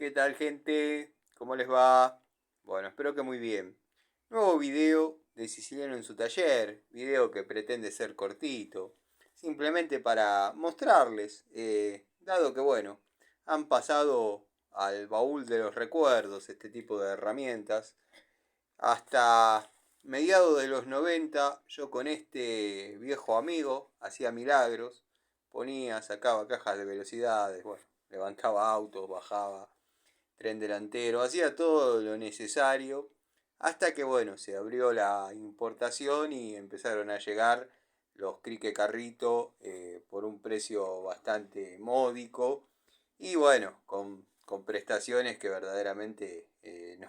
¿Qué tal, gente? ¿Cómo les va? Bueno, espero que muy bien. Nuevo video de Siciliano en su taller, video que pretende ser cortito, simplemente para mostrarles, dado que bueno, han pasado al baúl de los recuerdos este tipo de herramientas. Hasta mediados de los 90 yo con este viejo amigo hacía milagros, ponía, sacaba cajas de velocidades, bueno, levantaba autos, bajaba tren delantero, hacía todo lo necesario hasta que bueno, se abrió la importación y empezaron a llegar los crique carrito por un precio bastante módico y bueno, con prestaciones que verdaderamente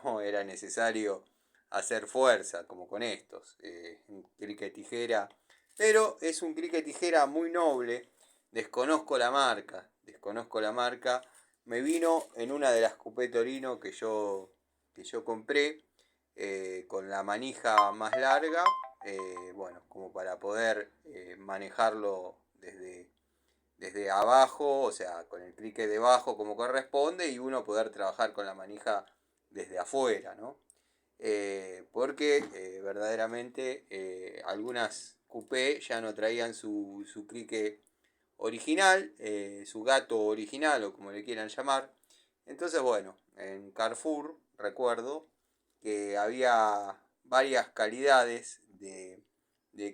no era necesario hacer fuerza como con estos, un crique tijera, pero es un crique tijera muy noble, desconozco la marca, me vino en una de las Coupé Torino que yo compré, con la manija más larga, bueno, como para poder manejarlo desde abajo, o sea, con el clique debajo como corresponde, y uno poder trabajar con la manija desde afuera, ¿no? Porque verdaderamente algunas coupé ya no traían su clique original, su gato original o como le quieran llamar. Entonces, bueno, en Carrefour recuerdo que había varias calidades de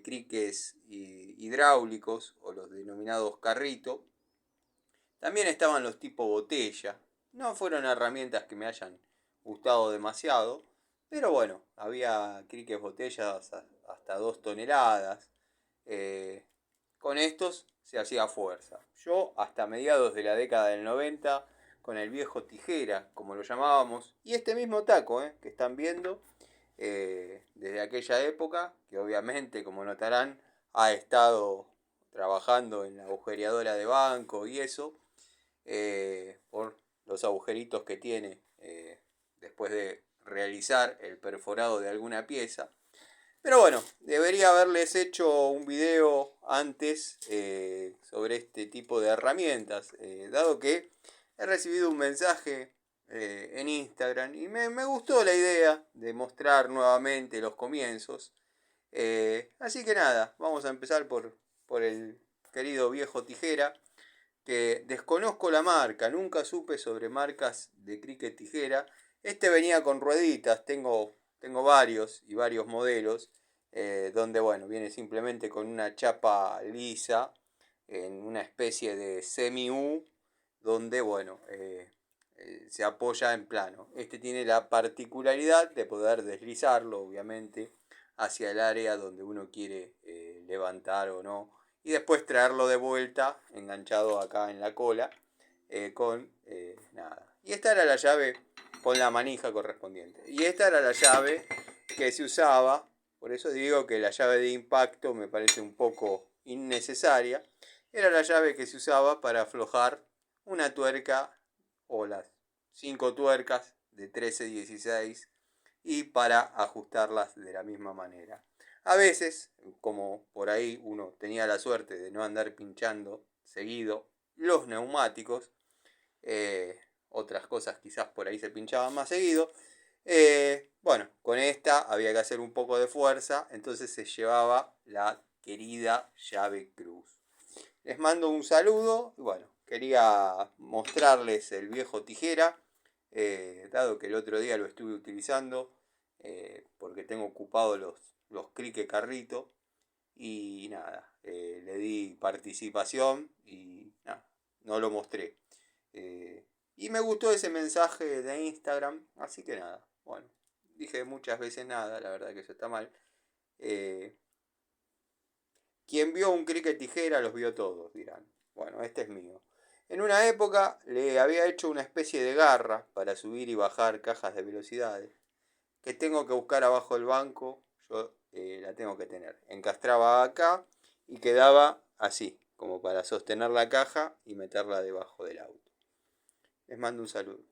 criques hidráulicos o los denominados carrito. También estaban los tipo botella. No fueron herramientas que me hayan gustado demasiado, pero bueno, había criques botellas hasta 2 toneladas. Eh, con estos se hacía fuerza. Yo hasta mediados de la década del 90, con el viejo tijera, como lo llamábamos, y este mismo taco que están viendo, desde aquella época, que obviamente, como notarán, ha estado trabajando en la agujereadora de banco y eso, por los agujeritos que tiene después de realizar el perforado de alguna pieza. Pero bueno, debería haberles hecho un video antes sobre este tipo de herramientas, dado que he recibido un mensaje en Instagram y me gustó la idea de mostrar nuevamente los comienzos. Así que nada, vamos a empezar por el querido viejo tijera, que desconozco la marca, nunca supe sobre marcas de cricket tijera. Este venía con rueditas, tengo varios y varios modelos, donde bueno, viene simplemente con una chapa lisa, en una especie de semi-U, donde bueno, se apoya en plano. Este tiene la particularidad de poder deslizarlo, obviamente, hacia el área donde uno quiere levantar o no, y después traerlo de vuelta enganchado acá en la cola con nada. Y esta era la llave con la manija correspondiente. Y esta era la llave que se usaba, por eso digo que la llave de impacto me parece un poco innecesaria. Era la llave que se usaba para aflojar una tuerca o las 5 tuercas de 13-16 y para ajustarlas de la misma manera. A veces, como por ahí uno tenía la suerte de no andar pinchando seguido los neumáticos, otras cosas quizás por ahí se pinchaban más seguido, bueno, con esta había que hacer un poco de fuerza, entonces se llevaba la querida llave cruz. Les mando un saludo, y bueno, quería mostrarles el viejo tijera, dado que el otro día lo estuve utilizando, porque tengo ocupado los crique carrito, y nada, le di participación y nada, no lo mostré. Y me gustó ese mensaje de Instagram, así que nada, bueno, dije muchas veces nada, la verdad que eso está mal. Eh, Quien vio un cricket tijera los vio todos, dirán. Bueno, este es mío. En una época le había hecho una especie de garra para subir y bajar cajas de velocidades, que tengo que buscar abajo del banco, yo la tengo que tener. Encastraba acá y quedaba así, como para sostener la caja y meterla debajo del auto. Les mando un saludo.